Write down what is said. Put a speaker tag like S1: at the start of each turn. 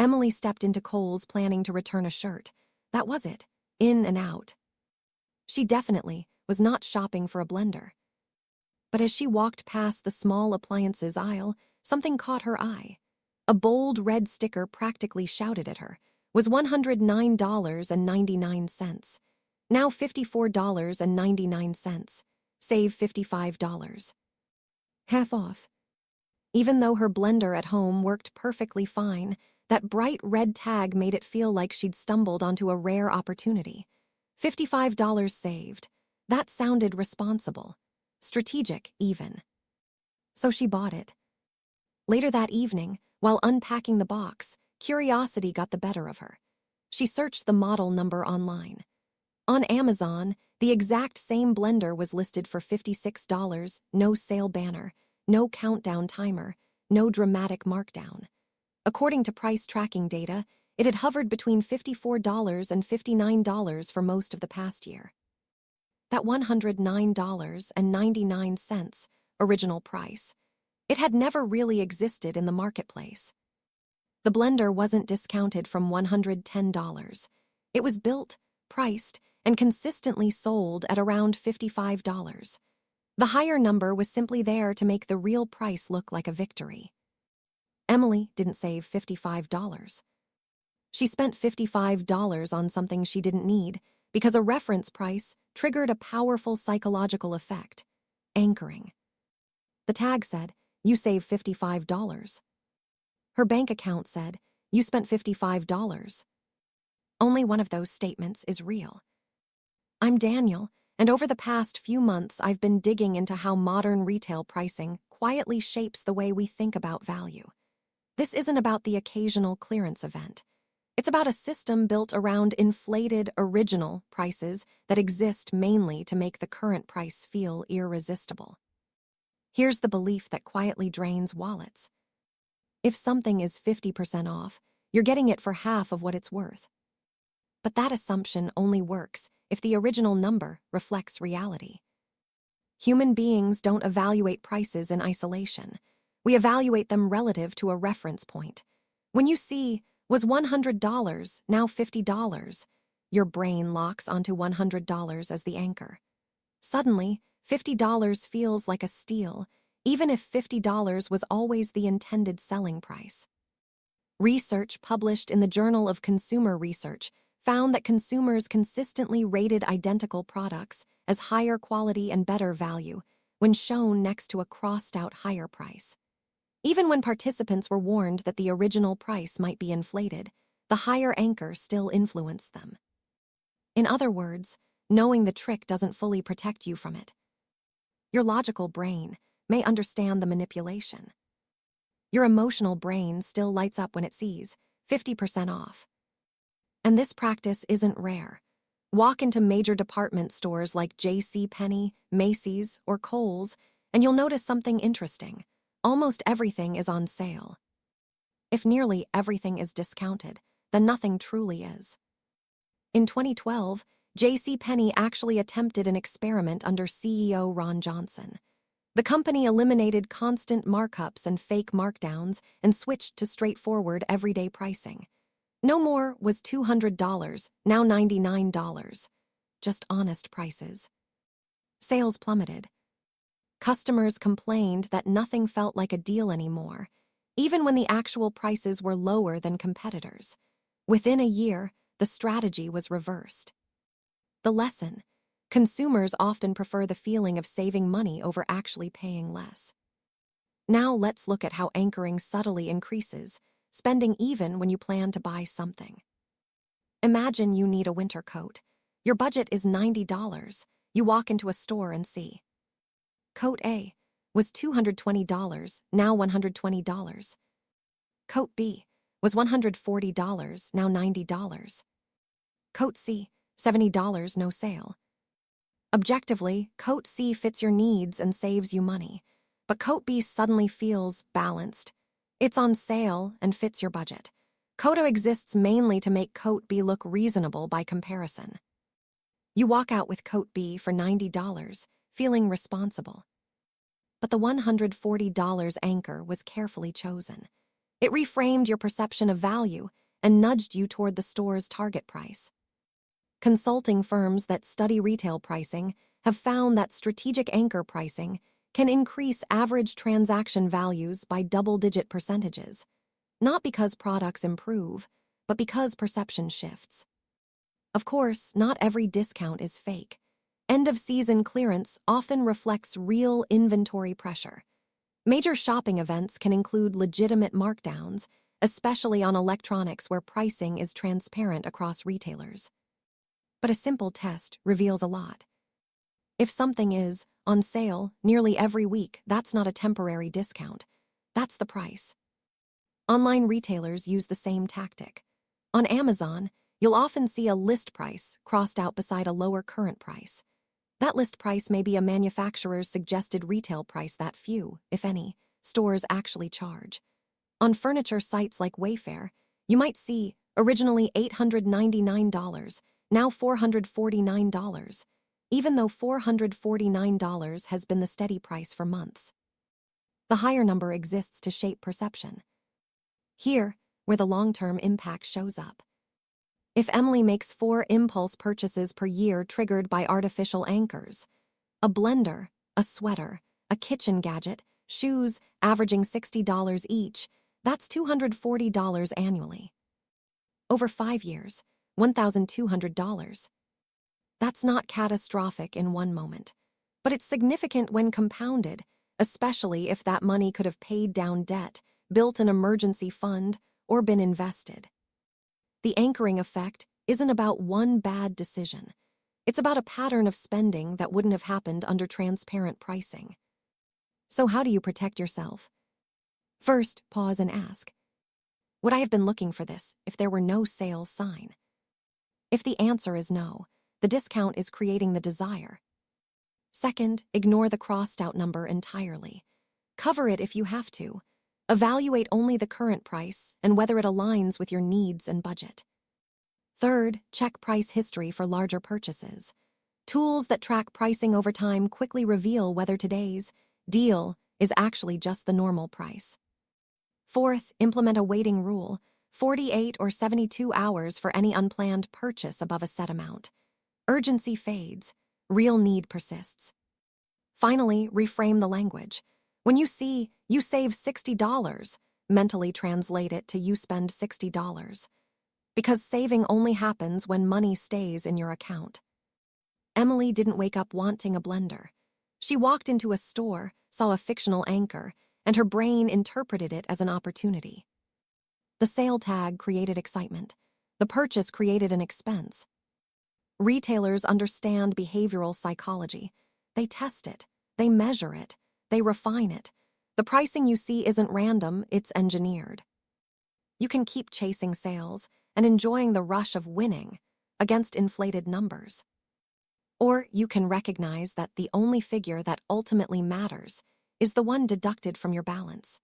S1: Emily stepped into Kohl's planning to return a shirt. That was it. In and out. She definitely was not shopping for a blender. But as she walked past the small appliances aisle, something caught her eye. A bold red sticker practically shouted at her. Was $109.99. Now $54.99. Save $55. Half off. Even though her blender at home worked perfectly fine, that bright red tag made it feel like she'd stumbled onto a rare opportunity. $55 saved. That sounded responsible. Strategic, even. So she bought it. Later that evening, while unpacking the box, curiosity got the better of her. She searched the model number online. On Amazon, the exact same blender was listed for $56, no sale banner, no countdown timer, no dramatic markdown. According to price tracking data, it had hovered between $54 and $59 for most of the past year. That $109.99 original price, it had never really existed in the marketplace. The blender wasn't discounted from $110. It was built, priced, and consistently sold at around $55. The higher number was simply there to make the real price look like a victory. Emily didn't save $55. She spent $55 on something she didn't need because a reference price triggered a powerful psychological effect: anchoring. The tag said, "You save $55. Her bank account said, "You spent $55. Only one of those statements is real. I'm Daniel, and over the past few months I've been digging into how modern retail pricing quietly shapes the way we think about value. This isn't about the occasional clearance event. It's about a system built around inflated, original prices that exist mainly to make the current price feel irresistible. Here's the belief that quietly drains wallets. If something is 50% off, you're getting it for half of what it's worth. But that assumption only works if the original number reflects reality. Human beings don't evaluate prices in isolation. We evaluate them relative to a reference point. When you see, was $100, now $50, your brain locks onto $100 as the anchor. Suddenly, $50 feels like a steal, even if $50 was always the intended selling price. Research published in the Journal of Consumer Research found that consumers consistently rated identical products as higher quality and better value when shown next to a crossed-out higher price. Even when participants were warned that the original price might be inflated, the higher anchor still influenced them. In other words, knowing the trick doesn't fully protect you from it. Your logical brain may understand the manipulation. Your emotional brain still lights up when it sees 50% off. And this practice isn't rare. Walk into major department stores like JCPenney, Macy's, or Kohl's, and you'll notice something interesting. Almost everything is on sale. If nearly everything is discounted, then nothing truly is. In 2012, JCPenney actually attempted an experiment under CEO Ron Johnson. The company eliminated constant markups and fake markdowns and switched to straightforward everyday pricing. No more was $200, now $99. Just honest prices. Sales plummeted. Customers complained that nothing felt like a deal anymore, even when the actual prices were lower than competitors. Within a year, the strategy was reversed. The lesson: consumers often prefer the feeling of saving money over actually paying less. Now let's look at how anchoring subtly increases spending even when you plan to buy something. Imagine you need a winter coat. Your budget is $90. You walk into a store and see. Coat A was $220, now $120. Coat B was $140, now $90. Coat C, $70, no sale. Objectively, Coat C fits your needs and saves you money, but Coat B suddenly feels balanced. It's on sale and fits your budget. Coat A exists mainly to make Coat B look reasonable by comparison. You walk out with Coat B for $90, feeling responsible. But the $140 anchor was carefully chosen. It reframed your perception of value and nudged you toward the store's target price. Consulting firms that study retail pricing have found that strategic anchor pricing can increase average transaction values by double-digit percentages, not because products improve, but because perception shifts. Of course, not every discount is fake. End-of-season clearance often reflects real inventory pressure. Major shopping events can include legitimate markdowns, especially on electronics where pricing is transparent across retailers. But a simple test reveals a lot. If something is on sale nearly every week, that's not a temporary discount. That's the price. Online retailers use the same tactic. On Amazon, you'll often see a list price crossed out beside a lower current price. That list price may be a manufacturer's suggested retail price that few, if any, stores actually charge. On furniture sites like Wayfair, you might see originally $899, now $449, even though $449 has been the steady price for months. The higher number exists to shape perception. Here, where the long-term impact shows up. If Emily makes 4 impulse purchases per year triggered by artificial anchors, a blender, a sweater, a kitchen gadget, shoes averaging $60 each, that's $240 annually. Over 5 years, $1,200. That's not catastrophic in one moment, but it's significant when compounded, especially if that money could have paid down debt, built an emergency fund, or been invested. The anchoring effect isn't about one bad decision. It's about a pattern of spending that wouldn't have happened under transparent pricing. So how do you protect yourself? First, pause and ask, would I have been looking for this if there were no sale sign? If the answer is no, the discount is creating the desire. Second, ignore the crossed-out number entirely. Cover it if you have to. Evaluate only the current price and whether it aligns with your needs and budget. Third, check price history for larger purchases. Tools that track pricing over time quickly reveal whether today's deal is actually just the normal price. Fourth, implement a waiting rule, 48 or 72 hours for any unplanned purchase above a set amount. Urgency fades, real need persists. Finally, reframe the language. When you see, you save $60, mentally translate it to you spend $60. Because saving only happens when money stays in your account. Emily didn't wake up wanting a blender. She walked into a store, saw a fictional anchor, and her brain interpreted it as an opportunity. The sale tag created excitement. The purchase created an expense. Retailers understand behavioral psychology. They test it, they measure it, they refine it. The pricing you see isn't random, it's engineered. You can keep chasing sales and enjoying the rush of winning against inflated numbers. Or you can recognize that the only figure that ultimately matters is the one deducted from your balance.